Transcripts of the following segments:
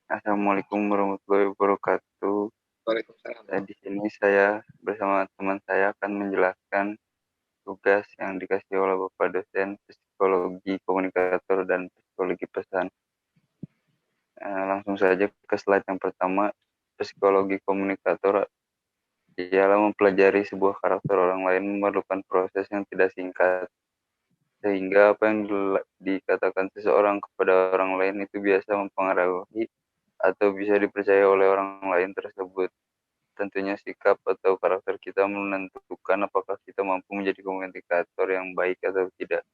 Assalamualaikum warahmatullahi wabarakatuh. Waalaikumsalam. Di sini saya bersama teman saya akan menjelaskan tugas yang dikasih oleh Bapak dosen psikologi komunikator dan psikologi pesan. Langsung saja ke slide yang pertama. Psikologi komunikator ialah mempelajari sebuah karakter orang lain memerlukan proses yang tidak singkat, sehingga apa yang dikatakan seseorang kepada orang lain itu biasa mempengaruhi atau bisa dipercaya oleh orang lain tersebut. Tentunya sikap atau karakter kita menentukan apakah kita mampu menjadi komunikator yang baik atau tidak.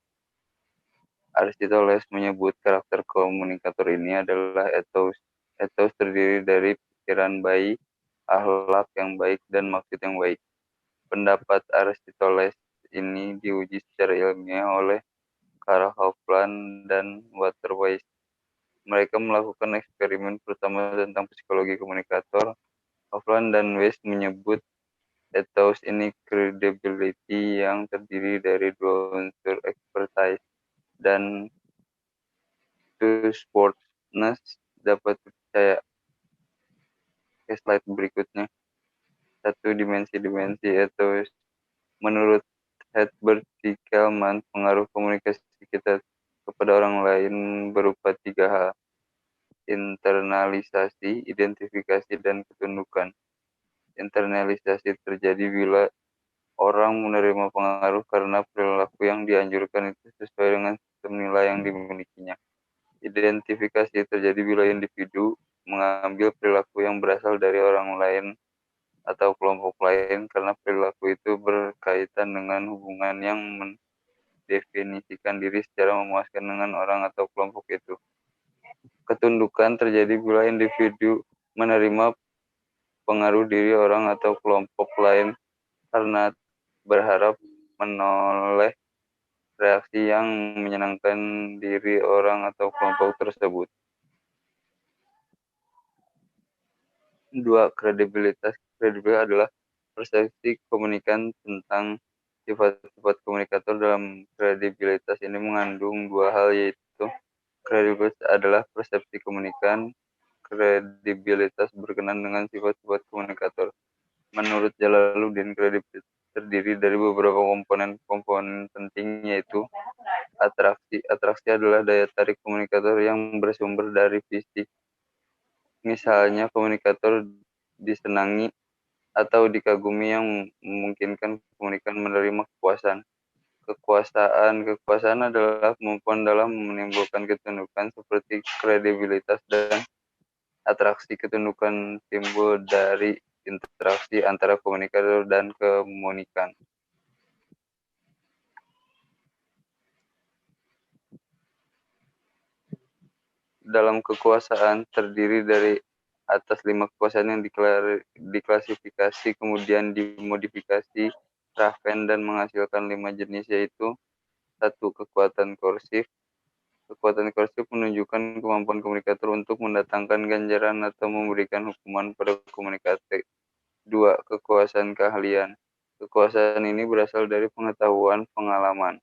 Aristoteles menyebut karakter komunikator ini adalah ethos. Ethos terdiri dari pikiran baik, akhlak yang baik, dan maksud yang baik. Pendapat Aristoteles ini diuji secara ilmiah oleh Karl Hoffman dan Walter Weiss. Mereka melakukan eksperimen pertama tentang psikologi komunikator. Hoffman dan Weiss menyebut ethos ini credibility yang terdiri dari dua unsur expertise dan trustworthiness dapat dipercaya. Ke slide berikutnya. Satu dimensi ethos. Menurut Herbert T. Kellman, pengaruh komunikasi kita kepada orang lain berupa tiga hal. Internalisasi, identifikasi, dan ketundukan. Internalisasi terjadi bila orang menerima pengaruh karena perilaku yang dianjurkan itu sesuai dengan sistem nilai yang dimilikinya. Identifikasi terjadi bila individu mengambil perilaku yang berasal dari orang lain atau kelompok lain karena perilaku itu berkaitan dengan hubungan yang mendefinisikan diri secara memuaskan dengan orang atau kelompok itu. Ketundukan terjadi bila individu menerima pengaruh diri orang atau kelompok lain karena berharap menoleh reaksi yang menyenangkan diri orang atau kelompok tersebut. Dua, kredibilitas. Kredibilitas adalah persepsi komunikan tentang sifat-sifat komunikator. Dalam kredibilitas ini mengandung dua hal, yaitu kredibilitas adalah persepsi komunikan, kredibilitas berkenan dengan sifat-sifat komunikator. Menurut Jalaluddin, kredibilitas terdiri dari beberapa komponen penting, yaitu atraksi. Atraksi adalah daya tarik komunikator yang bersumber dari fisik. Misalnya, komunikator disenangi atau dikagumi yang memungkinkan komunikan menerima kepuasan. Kekuasaan adalah kemampuan dalam menimbulkan ketundukan seperti kredibilitas, dan atraksi ketundukan timbul dari interaksi antara komunikator dan komunikan. Dalam kekuasaan terdiri dari atas 5 kekuasaan yang diklasifikasi, kemudian dimodifikasi Raven dan menghasilkan 5 jenis, yaitu 1. Kekuatan korsif. Kekuatan korsif menunjukkan kemampuan komunikator untuk mendatangkan ganjaran atau memberikan hukuman pada komunikator. 2. Kekuasaan keahlian. Kekuasaan ini berasal dari pengetahuan, pengalaman.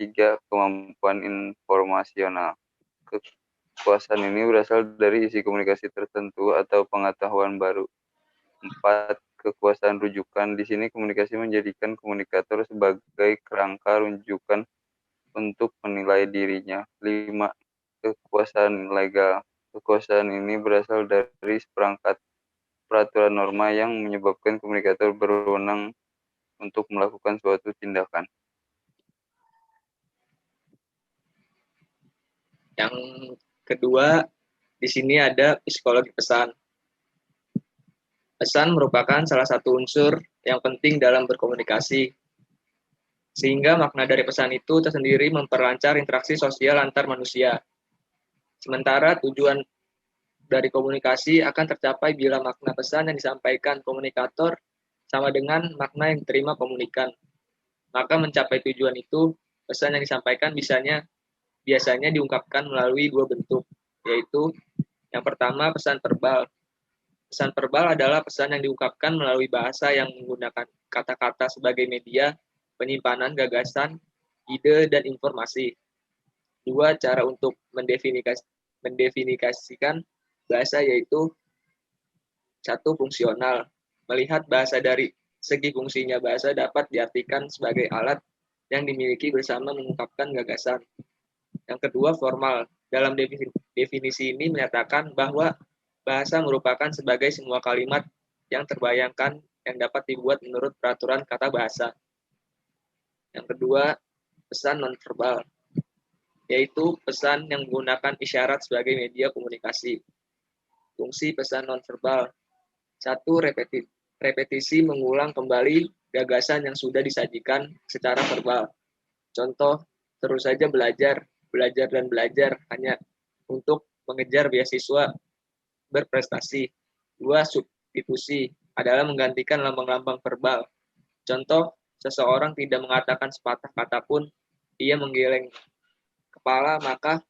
3. Kemampuan informasional. Kekuasaan ini berasal dari isi komunikasi tertentu atau pengetahuan baru. 4. Kekuasaan rujukan. Di sini komunikasi menjadikan komunikator sebagai kerangka rujukan untuk menilai dirinya. 5. Kekuasaan legal. Kekuasaan ini berasal dari seperangkat peraturan norma yang menyebabkan komunikator berwenang untuk melakukan suatu tindakan. Yang kedua, di sini ada psikologi pesan. Pesan merupakan salah satu unsur yang penting dalam berkomunikasi, sehingga makna dari pesan itu tersendiri memperlancar interaksi sosial antar manusia. Sementara tujuan dari komunikasi akan tercapai bila makna pesan yang disampaikan komunikator sama dengan makna yang diterima komunikan. Maka mencapai tujuan itu, pesan yang disampaikan biasanya diungkapkan melalui dua bentuk, yaitu yang pertama pesan verbal. Pesan verbal adalah pesan yang diungkapkan melalui bahasa yang menggunakan kata-kata sebagai media penyimpanan gagasan, ide, dan informasi. Dua, cara untuk mendefinisikan bahasa yaitu satu, fungsional. Melihat bahasa dari segi fungsinya, bahasa dapat diartikan sebagai alat yang dimiliki bersama mengungkapkan gagasan. Yang kedua, formal. Dalam definisi ini menyatakan bahwa bahasa merupakan sebagai semua kalimat yang terbayangkan yang dapat dibuat menurut peraturan kata bahasa. Yang kedua, pesan nonverbal, yaitu pesan yang menggunakan isyarat sebagai media komunikasi. Fungsi pesan nonverbal. Satu, repetisi mengulang kembali gagasan yang sudah disajikan secara verbal. Contoh, terus saja belajar, belajar dan belajar hanya untuk mengejar beasiswa berprestasi. Dua, substitusi adalah menggantikan lambang-lambang verbal. Contoh, seseorang tidak mengatakan sepatah kata pun, ia menggeleng kepala, maka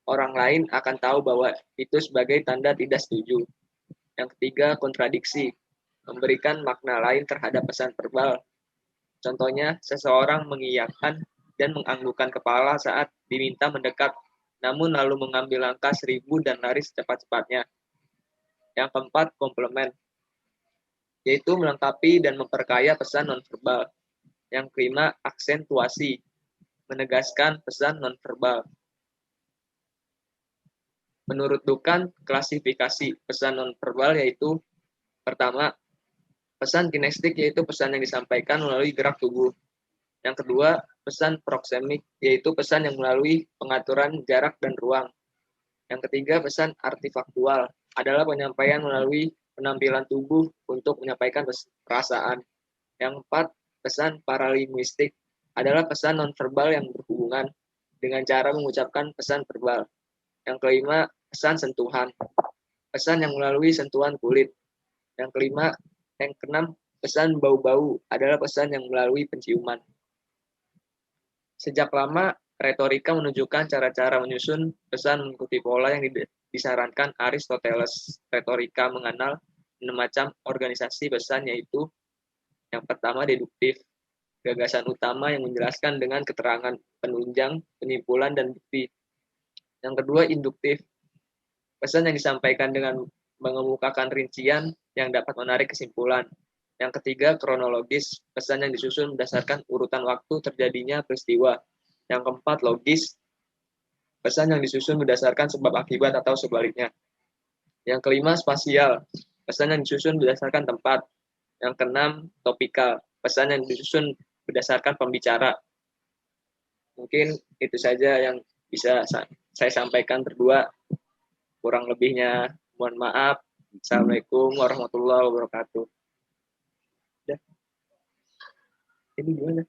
orang lain akan tahu bahwa itu sebagai tanda tidak setuju. Yang ketiga, kontradiksi, memberikan makna lain terhadap pesan verbal. Contohnya, seseorang mengiyakan dan menganggukkan kepala saat diminta mendekat, namun lalu mengambil langkah 1000 dan lari secepat-cepatnya. Yang keempat, komplement, yaitu melengkapi dan memperkaya pesan nonverbal. Yang kelima, aksentuasi, menegaskan pesan nonverbal. Menurut Dukan, klasifikasi pesan nonverbal yaitu pertama, pesan kinestik yaitu pesan yang disampaikan melalui gerak tubuh. Yang kedua, pesan proksemik yaitu pesan yang melalui pengaturan jarak dan ruang. Yang ketiga, pesan artifaktual adalah penyampaian melalui penampilan tubuh untuk menyampaikan perasaan. Yang keempat, pesan paralinguistik adalah pesan nonverbal yang berhubungan dengan cara mengucapkan pesan verbal. Yang kelima, pesan sentuhan, pesan yang melalui sentuhan kulit. Yang keenam, pesan bau-bau adalah pesan yang melalui penciuman. Sejak lama, retorika menunjukkan cara-cara menyusun pesan mengikuti pola yang disarankan Aristoteles. Retorika mengenal 6 macam organisasi pesan, yaitu yang pertama, deduktif, gagasan utama yang menjelaskan dengan keterangan penunjang, penyimpulan, dan bukti. Yang kedua, induktif, pesan yang disampaikan dengan mengemukakan rincian yang dapat menarik kesimpulan. Yang ketiga, kronologis, pesan yang disusun berdasarkan urutan waktu terjadinya peristiwa. Yang keempat, logis, pesan yang disusun berdasarkan sebab akibat atau sebaliknya. Yang kelima, spasial, pesan yang disusun berdasarkan tempat. Yang keenam, topikal, pesan yang disusun berdasarkan pembicara. Mungkin itu saja yang bisa saya sampaikan berdua. Kurang lebihnya mohon maaf. Assalamualaikum warahmatullahi wabarakatuh. Ini gimana?